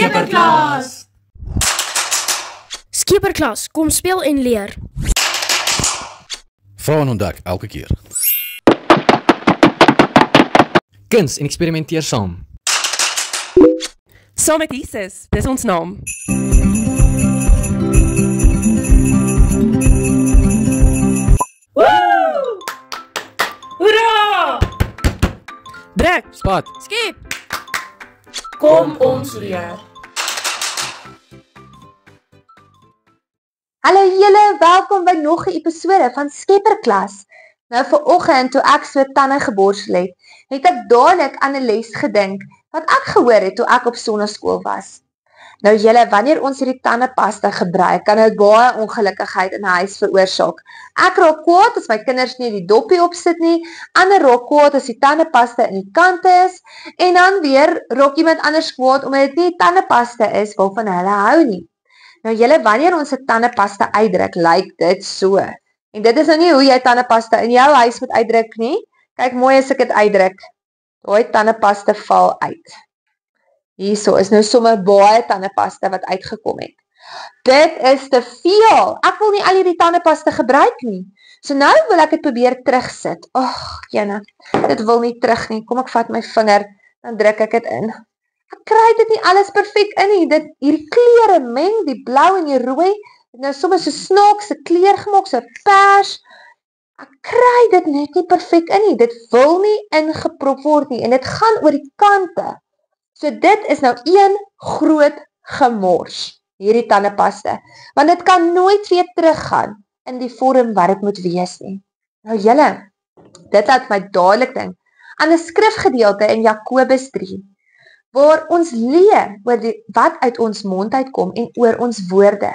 Skipperklas! Skipperklas, kom speel en leer. Vra en ontdek elke keer. Kuns en eksperimenteer saam. Saam met Jesus, dis ons naam. Woe! Hoera! Drek, Spat. skep. Kom ons leer. Hallo julle, welkom by nog 'n episode van Skipperklas. Nou vanoggend toe ek so tande geborsel het ek dadelik aan 'n les gedink wat ek gehoor het toe ek op sonnaskool was. Nou julle, wanneer ons hierdie tandepasta gebruik, kan dit baie ongelukkigheid in 'n huis veroorsaak. Ek raak kwaad as my kinders nie die doppie opsit nie, ander raak kwaad as die tandepasta in die kante is, en dan weer raak iemand anders kwaad omdat dit nie tandepasta is waarvan hulle hou nie. Nou julle, wanneer ons 'n tandepasta uitdruk, lyk dit so. En dit is nou nie hoe jy tandepasta in jou huis moet uitdruk nie. Kyk mooi as ek dit uitdruk. Daai tandepasta val uit. Hierso is nou sommer baie tandepasta wat uitgekom het. Dit is te veel. Ek wil nie al hierdie tandepasta gebruik nie. So nou wil ek dit probeer terugsit. Ag, jene, dit wil nie terug nie. Kom ek vat my vinger, dan druk ek dit in. Ek kry dit nie alles perfek in nie. Hierdie kleure meng, die blou en die rooi, het nou soms so snaakse kleur gemaak, so pers. Ek kry dit net nie perfek in nie. Dit wil nie ingeprop word nie en dit gaan oor die kante. So dit is nou een groot gemors, hierdie tandepasta, want dit kan nooit weer teruggaan in die vorm wat dit moet wees nie. Nou julle, dit laat my dadelik dink aan 'n skrifgedeelte in Jakobus 3, waar ons leer oor wat uit ons mond uitkom en oor ons woorde.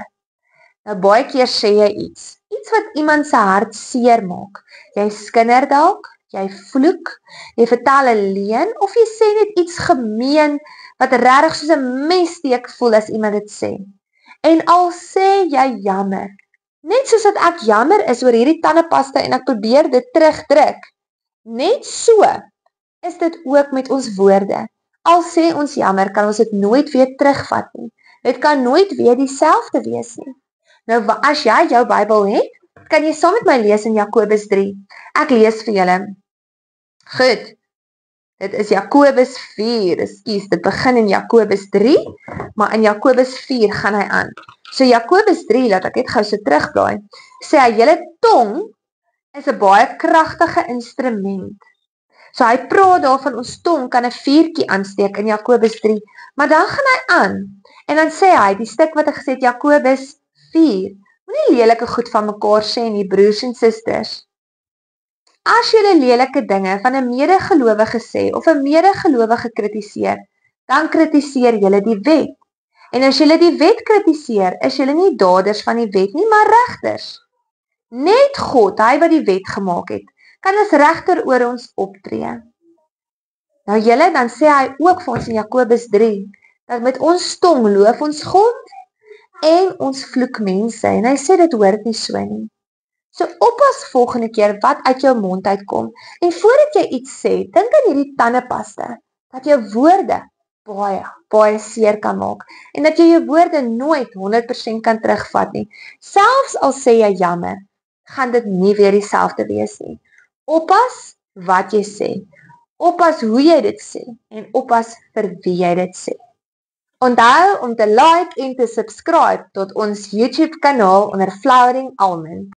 Nou baie keer sê jy iets wat iemand se hart seer maak. Jy skinder dalk, jy vloek, jy vertel 'n leuen of jy sê net iets gemeen wat regtig soos 'n messteek voel as iemand dit sê. En al sê jy jammer, net soos dat ek jammer is oor hierdie tandepasta en ek probeer dit terugdruk, net so is dit ook met ons woorde. Al sê ons jammer, kan ons dit nooit weer terugvat nie. Dit kan nooit weer dieselfde wees nie. Nou, as jy jou Bybel het, kan jy saam met my lees in Jakobus 3. Ek lees vir julle. Goed. Dit is Jakobus 4, dit begin in Jakobus 3, maar in Jakobus 4 gaan hy aan. So Jakobus 3, laat ek net gou so terugblaai, sê hy, julle tong is 'n baie kragtige instrument. So hy praat daarvan ons tong kan 'n vuurtjie aansteek in Jakobus 3, maar dan gaan hy aan, en dan sê hy, die stuk wat ek gesê het, Jakobus 4, moenie lelike goed van mekaar sê nie, broers en susters. As julle lelike dinge van 'n medegelowige sê of 'n medegelowige kritiseer, dan kritiseer julle die wet. En as julle die wet kritiseer, is julle nie daders van die wet nie, maar regters. Net God, hy wat die wet gemaak het, kan as regter oor ons optree. Nou julle, dan sê hy ook vir ons in Jakobus 3, dat met ons tong loof ons God en ons vloek mense, en hy sê dit hoort nie so nie. So oppas volgende keer wat uit jou mond uitkom, en voordat jy iets sê, dink aan hierdie tandepasta, dat jou woorde baie seer kan maak, en dat jy jou woorde nooit 100% kan terugvat nie. Selfs al sê jy jammer, gaan dit nie weer dieselfde wees nie. Oppas wat jy sê, oppas hoe jy dit sê, en oppas vir wie jy dit sê. Onthou om te like en te subscribe tot ons YouTube kanaal onder Flowering Almond.